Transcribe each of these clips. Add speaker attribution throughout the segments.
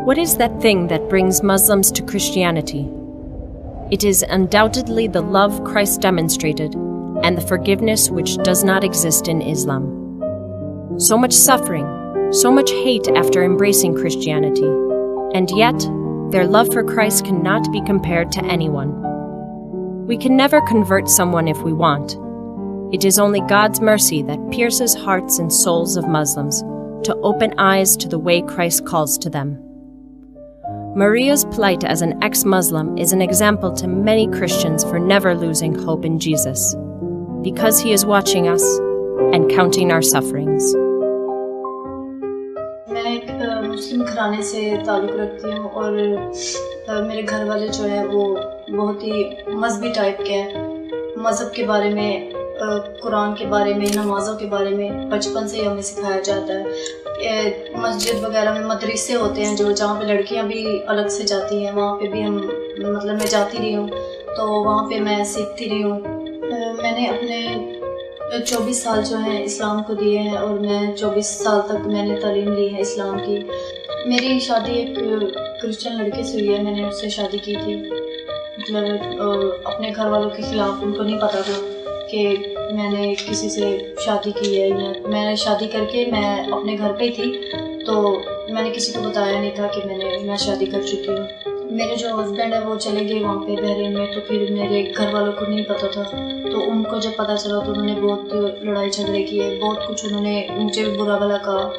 Speaker 1: What is that thing that brings Muslims to Christianity? It is undoubtedly the love Christ demonstrated and the forgiveness which does not exist in Islam. So much suffering, so much hate after embracing Christianity, and yet their love for Christ cannot be compared to anyone. We can never convert someone if we want. It is only God's mercy that pierces hearts and souls of Muslims to open eyes to the way Christ calls to them. Maria's plight as an ex-Muslim is an example to many Christians for never losing hope in Jesus, because he is watching us and counting our sufferings.
Speaker 2: میں ایک مسلم گھرانے سے تعلق رکھتی ہوں اور میرے گھر والے جو ہے وہ بہت ہی مذہبی ٹائپ کے ہیں. مذہب کے بارے میں، قرآن کے بارے میں، نمازوں کے بارے میں بچپن سے ہی ہمیں سکھایا جاتا ہے. مسجد وغیرہ میں مدرسے ہوتے ہیں جہاں پہ لڑکیاں بھی الگ سے جاتی ہیں، وہاں پہ بھی میں جاتی رہی ہوں، تو وہاں پہ میں سیکھتی رہی ہوں. میں نے اپنے 24 سال جو ہیں اسلام کو دیے ہیں اور میں 24 سال تک میں نے تعلیم لی ہے اسلام کی. میری شادی ایک کرسچن لڑکے سے ہوئی ہے. میں نے اس سے شادی کی تھی، اپنے گھر والوں کے خلاف. ان کو نہیں پتہ تھا کہ میں نے کسی سے شادی کی ہے. میں نے شادی کر کے میں اپنے گھر پہ ہی تھی، تو میں نے کسی کو بتایا نہیں تھا کہ میں شادی کر چکی ہوں. میرے جو ہسبینڈ ہے وہ چلے گئے وہاں پہ بحرین میں، تو پھر میرے گھر والوں کو نہیں پتہ تھا. تو ان کو جب پتہ چلا تو انہوں نے بہت لڑائی جھگڑے کیے، بہت کچھ انہوں نے مجھے برا بھلا کہا.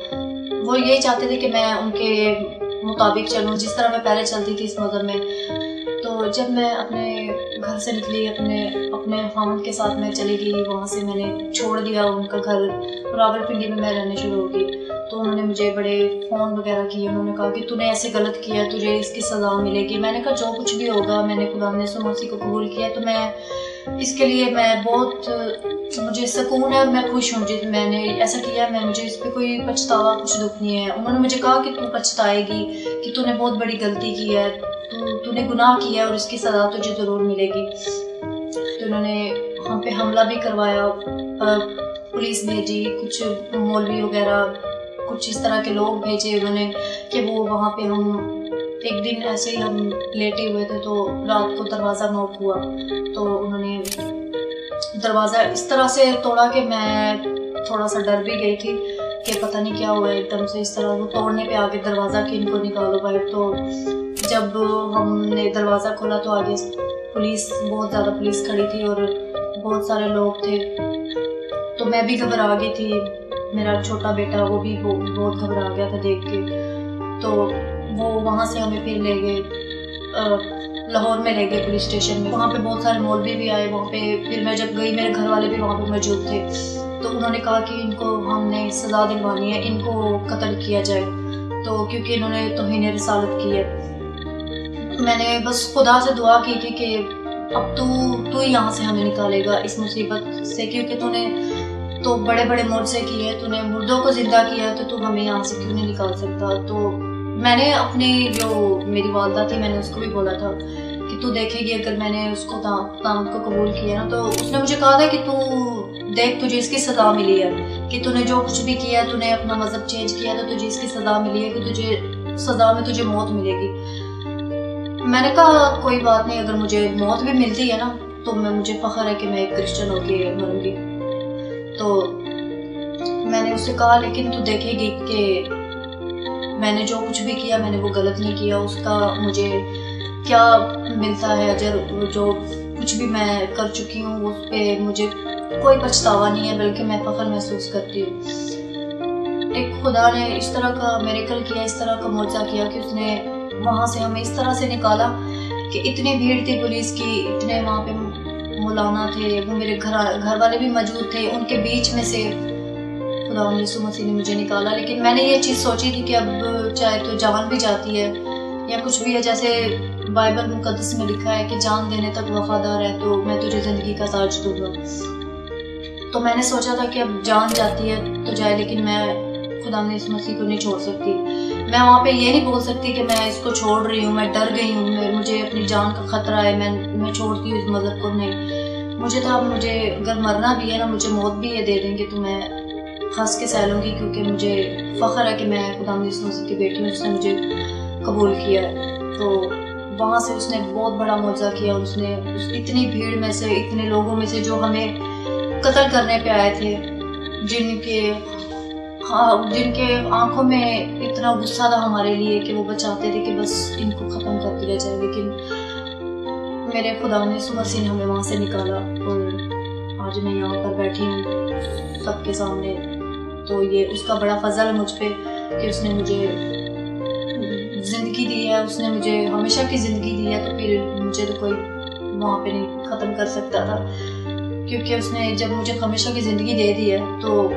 Speaker 2: وہ یہی چاہتے تھے کہ میں ان کے مطابق چلوں جس طرح میں پہلے چلتی تھی اس مذہب میں. تو جب میں اپنے گھر سے نکلی، اپنے خاوند کے ساتھ میں چلی گئی، وہاں سے میں نے چھوڑ دیا ان کا گھر. راولپنڈی میں رہنے شروع ہو گئی. تو انہوں نے مجھے بڑے فون وغیرہ کیے. انہوں نے کہا کہ تو نے ایسے غلط کیا، تجھے اس کی سزا ملے گی. میں نے کہا جو کچھ بھی ہوگا، میں نے خدا نے یسوع مسیح کو قبول کیا، تو میں اس کے لیے مجھے سکون ہے اور میں خوش ہوں. میں نے ایسا کیا، مجھے اس پہ کوئی پچھتاوا، کچھ دکھ نہیں ہے. انہوں نے مجھے کہا کہ تو پچھتائے گی، کہ تو نے بہت بڑی غلطی کی ہے، تو نے گناہ کیا ہے اور اس کی سزا تجھے ضرور ملے گی. تو انہوں نے ہم پہ حملہ بھی کروایا، پولیس بھیجی، کچھ مولوی وغیرہ، کچھ اس طرح کے لوگ بھیجے انہوں نے کہ وہ وہاں پہ ایک دن ایسے ہی ہم لیٹے ہوئے تھے، تو رات کو دروازہ نوک ہوا. تو انہوں نے دروازہ اس طرح سے توڑا کہ میں تھوڑا سا ڈر بھی گئی تھی کہ پتہ نہیں کیا ہوا. ایک دم سے اس طرح وہ توڑنے پہ آگے دروازہ کہ ان کو نکالو باہر. تو جب ہم نے دروازہ کھولا تو آگے بہت زیادہ پولیس کھڑی تھی اور بہت سارے لوگ تھے. تو میں بھی گھبرا گئی تھی. میرا چھوٹا بیٹا وہ بھی بہت گھبرا گیا تھا دیکھ کے. تو وہ وہاں سے ہمیں پھر لے گئے، لاہور میں لے گئے پولیس اسٹیشن میں. وہاں پہ بہت سارے مولوی بھی آئے وہاں پہ. پھر میں جب گئی، میرے گھر والے بھی وہاں پہ موجود تھے. تو انہوں نے کہا کہ ان کو ہم نے سزا دلوانی ہے، ان کو قتل کیا جائے، تو کیونکہ انہوں نے توہین رسالت کی ہے. میں نے بس خدا سے دعا کی تھی کہ اب تو ہی یہاں سے ہمیں نکالے گا اس مصیبت سے، کیونکہ تو نے تو بڑے بڑے معجزے کیے، تو نے مردوں کو زندہ کیا، تو ہمیں یہاں سے کیوں نہیں نکال سکتا. تو میں نے اپنی جو میری والدہ تھی، میں نے اس کو بھی بولا تھا کہ تو دیکھے گی اگر میں نے اس کو داماد کو قبول کیا نا. تو اس نے مجھے کہا تھا کہ تو دیکھ تجھے اس کی سزا ملی ہے، کہ تو نے جو کچھ بھی کیا، تو نے اپنا مذہب چینج کیا، تو تجھے اس کی سزا ملی ہے، کہ تجھے سزا میں تجھے موت ملے گی. میں نے کہا کوئی بات نہیں، اگر مجھے موت بھی ملتی ہے نا تو مجھے فخر ہے کہ میں ایک کرسچن ہو کے مروں گی. تو میں نے اس سے کہا لیکن تو دیکھے گی کہ میں نے جو کچھ بھی کیا میں نے وہ غلط نہیں کیا، اس کا مجھے کیا ملتا ہے اجر. جو کچھ بھی میں کر چکی ہوں اس پہ مجھے کوئی پچھتاوا نہیں ہے، بلکہ میں فخر محسوس کرتی ہوں. ایک خدا نے اس طرح کا میریکل کیا، اس طرح کا معجزہ کیا کہ اس نے وہاں سے ہمیں اس طرح سے نکالا کہ اتنی بھیڑ تھی پولیس کی، اتنے وہاں پہ مولانا تھے، وہ میرے گھر والے بھی موجود تھے، ان کے بیچ میں سے خدا یسوع مسیح نے مجھے نکالا. لیکن میں نے یہ چیز سوچی تھی کہ اب چاہے تو جان بھی جاتی ہے یا کچھ بھی ہے، جیسے بائبل مقدس میں لکھا ہے کہ جان دینے تک وفادار ہے تو میں تجھے زندگی کا تاج دوں گا. تو میں نے سوچا تھا کہ اب جان جاتی ہے تو جائے، لیکن میں خدا یسوع مسیح کو نہیں چھوڑ سکتی. میں وہاں پہ یہ نہیں بول سکتی کہ میں اس کو چھوڑ رہی ہوں، میں ڈر گئی ہوں، مجھے اپنی جان کا خطرہ ہے، میں چھوڑتی ہوں اس مذہب کو. نہیں، مجھے تھا مجھے اگر مرنا بھی ہے نا، مجھے موت بھی یہ دے دیں گے تو میں ہنس کے سہ لوں گی، کیونکہ مجھے فخر ہے کہ میں خدا یسوع مسیح کی بیٹی ہوں جس نے مجھے قبول کیا ہے. تو وہاں سے اس نے بہت بڑا معجزہ کیا، اس نے اتنی بھیڑ میں سے، اتنے لوگوں میں سے جو ہمیں قتل کرنے پہ آئے تھے، جن کے آنکھوں میں اتنا غصہ تھا ہمارے لیے کہ وہ بچاتے تھے کہ بس ان کو ختم کر دیا جائے، لیکن میرے خدا نے یسوع مسیح نے ہمیں وہاں سے نکالا اور آج میں یہاں پر بیٹھی ہوں سب کے سامنے. تو یہ اس کا بڑا فضل ہے مجھ پہ کہ اس نے مجھے زندگی دی ہے، اس نے مجھے ہمیشہ کی زندگی دی ہے. تو پھر مجھے تو کوئی وہاں پہ نہیں ختم کر سکتا تھا، کیونکہ اس نے جب مجھے ہمیشہ کی زندگی دے دی ہے تو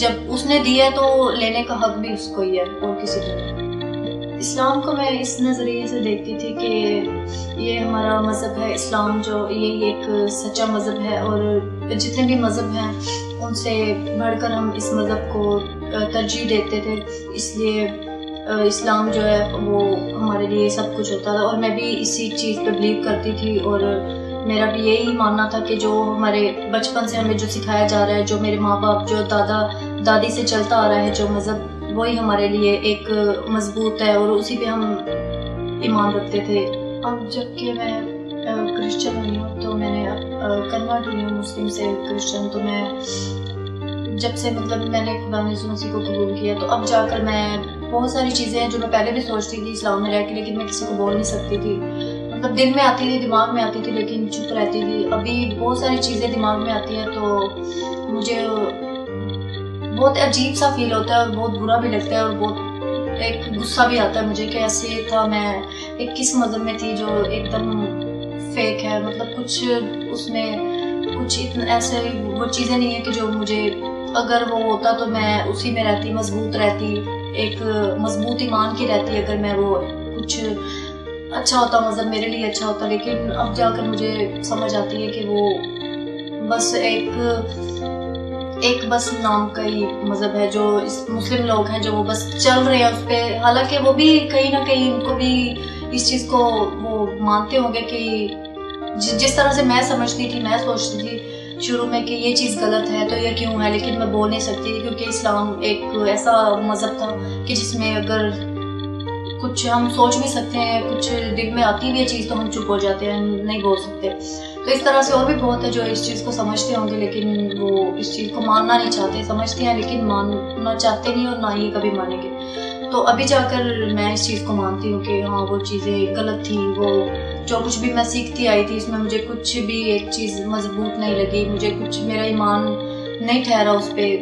Speaker 2: جب اس نے دی ہے تو لینے کا حق بھی اس کو ہی ہے اور کسی کو نہیں. اسلام کو میں اس نظریے سے دیکھتی تھی کہ یہ ہمارا مذہب ہے اسلام، جو یہ ایک سچا مذہب ہے، اور جتنے بھی مذہب ہیں ان سے بڑھ کر ہم اس مذہب کو ترجیح دیتے تھے. اس لیے اسلام جو ہے وہ ہمارے لیے سب کچھ ہوتا تھا، اور میں بھی اسی چیز پہ بلیو کرتی تھی. اور میرا بھی یہی ماننا تھا کہ جو ہمارے بچپن سے ہمیں جو سکھایا جا رہا ہے، جو میرے ماں باپ، جو دادا دادی سے چلتا آ رہا ہے جو مذہب، وہی ہمارے لیے ایک مضبوط ہے اور اسی پہ ہم ایمان رکھتے تھے. اب جب کہ میں کرسچن ہوئی ہوں تو میں نے کنورٹ ہوئی ہوں مسلم سے کرسچن، تو میں جب سے میں نے خدا یسوع مسیح کو قبول کیا تو اب جا کر میں بہت ساری چیزیں ہیں جو میں پہلے بھی سوچتی تھی اسلام میں رہ کے، لیکن میں کسی کو بول نہیں سکتی تھی. دل میں آتی تھی، دماغ میں آتی تھی، لیکن چپ رہتی تھی. ابھی بہت ساری چیزیں دماغ میں آتی ہیں تو مجھے بہت عجیب سا فیل ہوتا ہے اور بہت برا بھی لگتا ہے اور بہت ایک غصہ بھی آتا ہے مجھے کہ ایسے تھا میں ایک کس مذہب میں تھی جو ایک دم فیک ہے. کچھ اس میں کچھ اتنا ایسے وہ چیزیں نہیں ہیں کہ جو مجھے، اگر وہ ہوتا تو میں اسی میں رہتی، مضبوط رہتی، ایک مضبوط ایمان کی رہتی اگر میں وہ کچھ اچھا ہوتا، مذہب میرے لیے اچھا ہوتا. لیکن اب جا کر مجھے سمجھ آتی ہے کہ وہ بس ایک بس نام کا ہی مذہب ہے، جو مسلم لوگ ہیں جو وہ بس چل رہے ہیں اس پہ. حالانکہ وہ بھی کہیں نہ کہیں ان کو بھی اس چیز کو وہ مانتے ہوں گے کہ جس طرح سے میں سمجھتی تھی، میں سوچتی تھی شروع میں کہ یہ چیز غلط ہے تو یہ کیوں ہے، لیکن میں بول نہیں سکتی تھی کیونکہ اسلام ایک ایسا مذہب تھا کہ جس میں اگر کچھ ہم سوچ بھی سکتے ہیں، کچھ دل میں آتی بھی ہے چیز تو ہم چپ ہو جاتے ہیں، نہیں بول سکتے. تو اس طرح سے اور بھی بہت ہے جو اس چیز کو سمجھتے ہوں گے لیکن وہ اس چیز کو ماننا نہیں چاہتے، سمجھتے ہیں لیکن ماننا چاہتے نہیں اور نہ ہی کبھی مانیں گے. تو ابھی جا کر میں اس چیز کو مانتی ہوں کہ ہاں وہ چیزیں غلط تھیں. وہ جو کچھ بھی میں سیکھتی آئی تھی اس میں مجھے کچھ بھی ایک چیز مضبوط نہیں لگی، مجھے کچھ میرا ایمان نہیں ٹھہرا اس پہ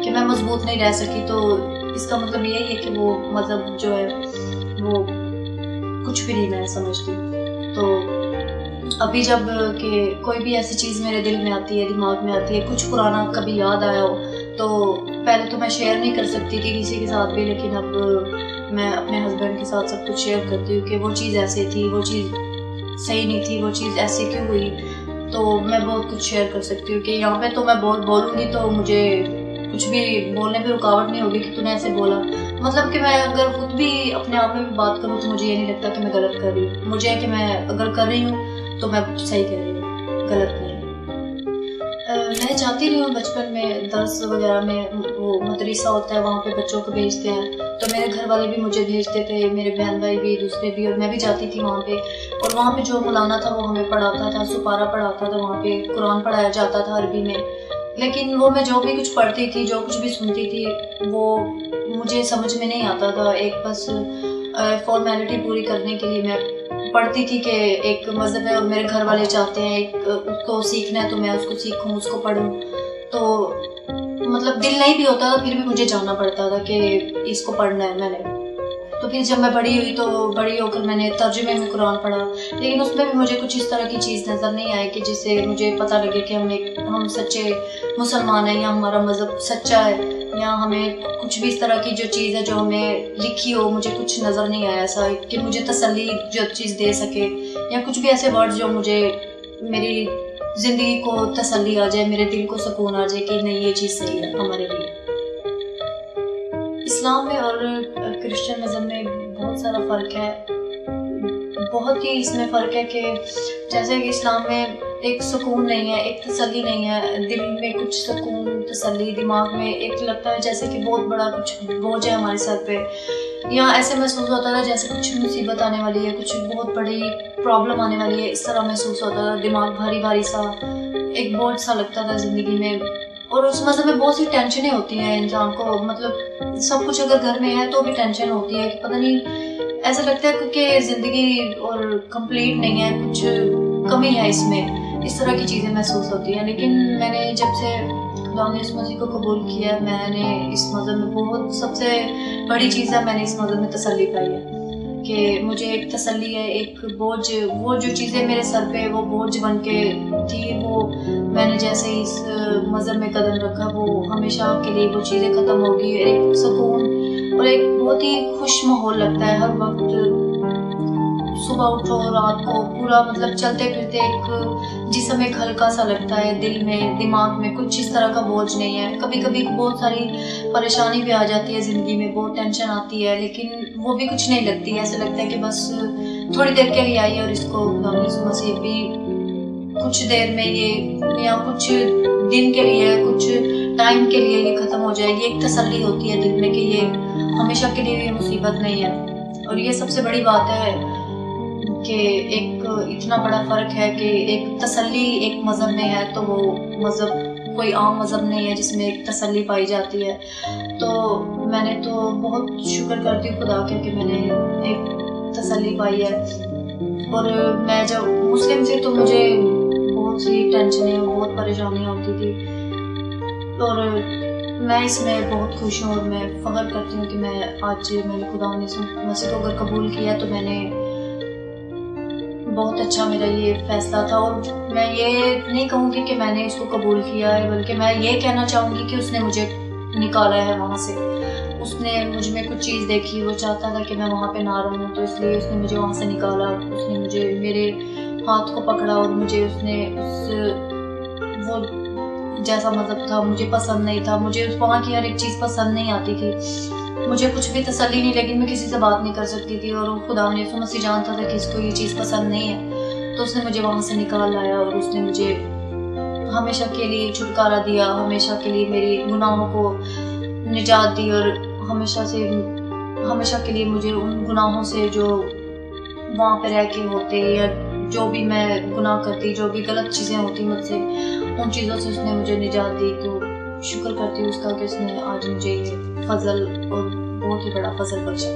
Speaker 2: کہ میں مضبوط نہیں رہ سکی. تو اس کا مطلب یہی ہے کہ وہ مذہب جو ہے وہ کچھ بھی نہیں میں سمجھتی. تو ابھی جب کہ کوئی بھی ایسی چیز میرے دل میں آتی ہے، دماغ میں آتی ہے، کچھ پرانا کبھی یاد آیا ہو تو پہلے تو میں شیئر نہیں کر سکتی تھی کسی کے ساتھ بھی، لیکن اب میں اپنے ہسبینڈ کے ساتھ سب کچھ شیئر کرتی ہوں کہ وہ چیز ایسے تھی، وہ چیز صحیح نہیں تھی، وہ چیز ایسے کیوں ہوئی. تو میں بہت کچھ شیئر کر سکتی ہوں کہ یہاں پہ تو میں بہت بولوں گی تو مجھے کچھ بھی بولنے پہ رکاوٹ نہیں ہوگی کہ تو نے ایسے بولا. مطلب کہ میں اگر خود بھی اپنے آپ میں بھی بات کروں تو مجھے یہ نہیں لگتا کہ میں غلط کر رہی ہوں. مجھے ہے کہ میں اگر کر رہی ہوں تو میں صحیح کر رہی ہوں، غلط نہیں. میں چاہتی رہی ہوں بچپن میں درس وغیرہ میں، وہ مدرسہ ہوتا ہے وہاں پہ بچوں کو بھیجتے ہیں، تو میرے گھر والے بھی مجھے بھیجتے تھے، میرے بہن بھائی بھی، دوسرے بھی، اور میں بھی جاتی تھی وہاں پہ. اور وہاں پہ جو مولانا تھا وہ ہمیں پڑھاتا تھا، سپارہ پڑھاتا تھا، وہاں پہ قرآن پڑھایا جاتا تھا عربی میں. لیکن وہ میں جو بھی کچھ پڑھتی تھی، جو کچھ بھی سنتی تھی، وہ مجھے سمجھ میں نہیں آتا تھا. ایک بس فارمیلٹی پوری کرنے کے لیے میں پڑھتی تھی کہ ایک مذہب ہے اور میرے گھر والے چاہتے ہیں اس کو سیکھنا ہے تو میں اس کو سیکھوں، اس کو پڑھوں. تو مطلب دل نہیں بھی ہوتا تھا پھر بھی مجھے جانا پڑتا تھا کہ اس کو پڑھنا ہے میں نے. تو پھر جب میں بڑی ہوئی تو بڑی ہو کر میں نے ترجمے میں قرآن پڑھا، لیکن اس میں بھی مجھے کچھ اس طرح کی چیز نظر نہیں آئی کہ جس سے مجھے پتہ لگے کہ ہم سچے مسلمان ہیں یا ہمارا مذہب سچا ہے، یا ہمیں کچھ بھی اس طرح کی جو چیز ہے جو ہمیں لکھی ہو. مجھے کچھ نظر نہیں آیا ایسا کہ مجھے تسلی جو چیز دے سکے، یا کچھ بھی ایسے ورڈ جو مجھے میری زندگی کو تسلی آ جائے، میرے دل کو سکون آ جائے کہ نہیں یہ چیز صحیح ہے ہمارے لیے. اسلام میں اور کرسچن مذہب میں بہت سارا فرق ہے، بہت ہی اس میں فرق ہے کہ جیسے کہ اسلام میں ایک سکون نہیں ہے، ایک تسلی نہیں ہے، دل میں کچھ سکون تسلی، دماغ میں ایک لگتا ہے جیسے کہ بہت بڑا کچھ بوجھ ہے ہمارے سر پہ، یا ایسے محسوس ہوتا تھا جیسے کچھ مصیبت آنے والی ہے، کچھ بہت بڑی پرابلم آنے والی ہے، اس طرح محسوس ہوتا تھا، دماغ بھاری بھاری سا، ایک بوجھ سا لگتا تھا زندگی میں. اور اس مذہب میں بہت سی ٹینشنیں ہوتی ہیں انسان کو، مطلب سب کچھ اگر گھر میں ہے تو بھی ٹینشن ہوتی ہے کہ پتہ نہیں، ایسا لگتا ہے کہ زندگی اور کمپلیٹ نہیں ہے، کچھ کمی ہے اس میں، اس طرح کی چیزیں محسوس ہوتی ہیں. لیکن میں نے جب سے خدا نے اس مسیح کو قبول کیا، میں نے اس مذہب میں بہت، سب سے بڑی چیز ہے میں نے اس مذہب میں تسلی پائی ہے کہ مجھے ایک تسلی ہے، ایک بوجھ، وہ جو چیزیں میرے سر پہ وہ بوجھ بن کے تھی، وہ میں نے جیسے ہی اس مذہب میں قدم رکھا وہ ہمیشہ کے لیے وہ چیزیں ختم ہوگی. ایک سکون اور ایک بہت ہی خوش ماحول لگتا ہے ہر وقت، صبح اٹھو رات کو پورا مطلب چلتے پھرتے ایک جسم ایک ہلکا سا لگتا ہے، دل میں دماغ میں کچھ اس طرح کا بوجھ نہیں ہے. کبھی کبھی بہت ساری پریشانی بھی آ جاتی ہے زندگی میں، بہت ٹینشن آتی ہے، لیکن وہ بھی کچھ نہیں لگتی، ایسا لگتا ہے کہ بس تھوڑی دیر کے لیے آئی اور اس کو خدا نے مسیح بھی کچھ دیر میں یہ یا کچھ دن کے لیے کچھ ٹائم کے لیے یہ ختم ہو جائے گی. ایک تسلی ہوتی ہے دل میں کہ یہ ہمیشہ کے لیے یہ مصیبت نہیں ہے. اور یہ سب سے بڑی بات ہے کہ ایک اتنا بڑا فرق ہے کہ ایک تسلی ایک مذہب میں ہے تو وہ مذہب کوئی عام مذہب نہیں ہے جس میں ایک تسلی پائی جاتی ہے. تو میں نے تو بہت شکر کرتی ہوں خدا کا کہ میں نے ایک تسلی پائی ہے. اور میں جب مسلم تھی تو مجھے بہت سی ٹینشنیں بہت پریشانیاں ہوتی تھی، اور میں اس میں بہت خوش ہوں اور میں فخر کرتی ہوں کہ میں آج میں نے خدا نے مسیح کو اگر قبول کیا تو میں نے بہت اچھا میرا یہ فیصلہ تھا. اور میں یہ نہیں کہوں گی کہ میں نے اس کو قبول کیا ہے، بلکہ میں یہ کہنا چاہوں گی کہ اس نے مجھے نکالا ہے وہاں سے. اس نے مجھ میں کچھ چیز دیکھی، وہ چاہتا تھا کہ میں وہاں پہ نہ رہوں، تو اس لیے اس نے مجھے وہاں سے نکالا. اس نے مجھے میرے ہاتھ کو پکڑا اور مجھے اس نے وہ جیسا مذہب تھا مجھے پسند نہیں تھا، مجھے وہاں کی ہر ایک چیز پسند نہیں آتی تھی، مجھے کچھ بھی تسلی نہیں لگی، میں کسی سے بات نہیں کر سکتی تھی. اور خدا نے یسوع مسیح جانتا تھا کہ اس کو یہ چیز پسند نہیں ہے، تو اس نے مجھے وہاں سے نکال لایا اور اس نے مجھے ہمیشہ کے لیے چھٹکارا دیا، ہمیشہ کے لیے میری گناہوں کو نجات دی، اور ہمیشہ کے لیے مجھے ان گناہوں سے جو وہاں پہ رہ کے ہوتے یا جو بھی میں گناہ کرتی، جو بھی غلط چیزیں ہوتی مجھ سے، ان چیزوں سے اس نے مجھے نجات دی. تو شکر کرتی ہوں اس کا کہ اس نے آج مجھے یہ فضل اور بہت ہی بڑا فضل بخشا.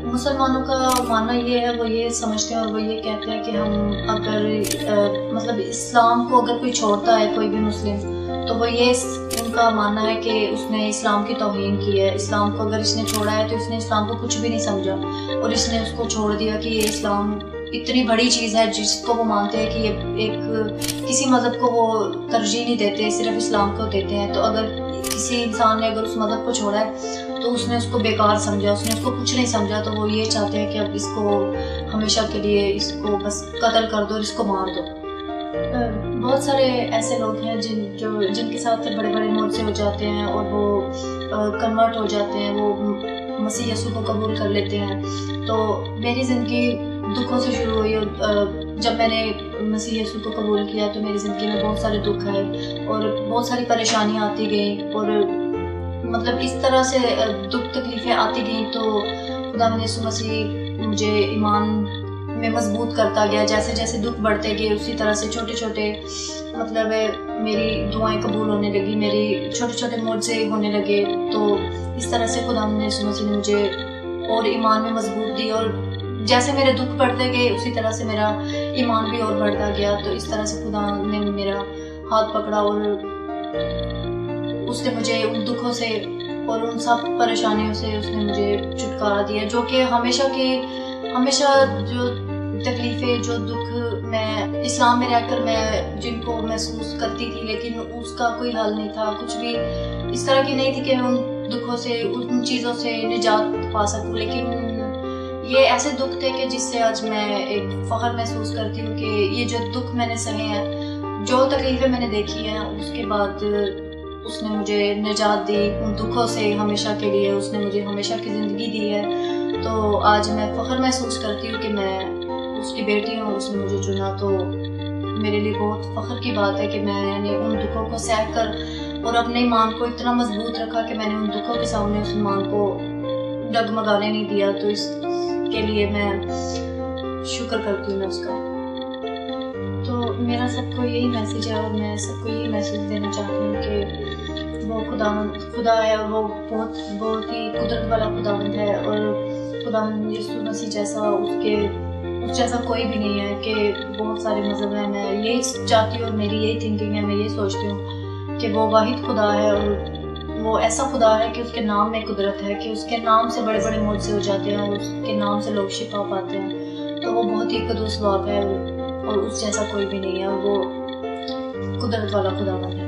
Speaker 2: مسلمانوں کا ماننا یہ ہے، وہ یہ سمجھتے ہیں اور وہ یہ کہتے ہیں کہ ہم اگر مطلب اسلام کو اگر کوئی چھوڑتا ہے کوئی بھی مسلم، تو وہ یہ ان کا ماننا ہے کہ اس نے اسلام کی توہین کی ہے. اسلام کو اگر اس نے چھوڑا ہے تو اس نے اسلام کو کچھ بھی نہیں سمجھا، اور اس نے اس کو چھوڑ دیا کہ یہ اسلام اتنی بڑی چیز ہے جس کو وہ مانتے ہیں کہ یہ ایک کسی مذہب کو وہ ترجیح نہیں دیتے، صرف اسلام کو دیتے ہیں. تو اگر کسی انسان نے اگر اس مذہب کو چھوڑا ہے تو اس نے اس کو بیکار سمجھا، اس نے اس کو کچھ نہیں سمجھا. تو وہ یہ چاہتے ہیں کہ اب اس کو ہمیشہ کے لیے اس کو بس قتل کر دو اور اس کو مار دو. بہت سارے ایسے لوگ ہیں جن کے ساتھ بڑے بڑے معجزے ہو جاتے ہیں اور وہ کنورٹ ہو جاتے ہیں، وہ مسیح یسوع کو قبول کر لیتے ہیں. تو میری زندگی دکھوں سے شروع ہوئی، اور جب میں نے مسیح یسوع کو قبول کیا تو میری زندگی میں بہت سارے دکھ آئے اور بہت ساری پریشانیاں آتی گئیں، اور مطلب اس طرح سے دکھ تکلیفیں آتی گئیں. تو خدا یسوع مسیح مجھے ایمان میں مضبوط کرتا گیا. جیسے جیسے دکھ بڑھتے گئے اسی طرح سے چھوٹے چھوٹے مطلب میری دعائیں قبول ہونے لگی، میری چھوٹے چھوٹے معجزے ہونے لگے. تو اس طرح سے خدا یسوع مسیح نے مجھے اور ایمان میں مضبوط دی، اور جیسے میرے دکھ بڑھتے گئے اسی طرح سے میرا ایمان بھی اور بڑھتا گیا. تو اس طرح سے خدا نے میرا ہاتھ پکڑا اور اس نے مجھے ان دکھوں سے اور ان سب پریشانیوں سے اس نے مجھے چھٹکارا دیا، جو کہ ہمیشہ جو تکلیفیں جو دکھ میں اسلام میں رہ کر میں جن کو محسوس کرتی تھی، لیکن اس کا کوئی حل نہیں تھا، کچھ بھی اس طرح کی نہیں تھی کہ میں ان دکھوں سے ان چیزوں سے نجات پا سکوں. لیکن یہ ایسے دکھ تھے کہ جس سے آج میں ایک فخر محسوس کرتی ہوں کہ یہ جو دکھ میں نے سہے ہیں، جو تکلیفیں میں نے دیکھی ہیں، اس کے بعد اس نے مجھے نجات دی ان دکھوں سے ہمیشہ کے لیے، اس نے مجھے ہمیشہ کی زندگی دی ہے، تو آج میں فخر محسوس کرتی ہوں کہ میں اس کی بیٹی ہوں، اس نے مجھے چنا، تو میرے لیے بہت فخر کی بات ہے کہ میں نے ان دکھوں کو سہ کر اور اپنے ایمان کو اتنا مضبوط رکھا کہ میں نے ان دکھوں کے سامنے اس ایمان کو ڈگمگانے نہیں دیا، تو اس کے لیے میں شکر کرتی ہوں میں اس کا۔ تو میرا سب کو یہی میسیج ہے اور میں سب کو یہی میسیج دینا چاہتی ہوں کہ وہ خدا ہے اور وہ بہت ہی قدرت والا خداوند ہے، اور خداوند یسوع مسیح جیسا اس جیسا کوئی بھی نہیں ہے، کہ بہت سارے مذہب ہیں، میں یہی چاہتی ہوں اور میری یہی تھنکنگ ہے، میں یہی سوچتی ہوں کہ وہ واحد خدا ہے، اور وہ ایسا خدا ہے کہ اس کے نام میں قدرت ہے، کہ اس کے نام سے بڑے بڑے معجزے ہو جاتے ہیں اور اس کے نام سے لوگ شفا پاتے ہیں، تو وہ بہت ہی قدوس باپ ہے اور اس جیسا کوئی بھی نہیں ہے، اور وہ قدرت والا خداوند ہے۔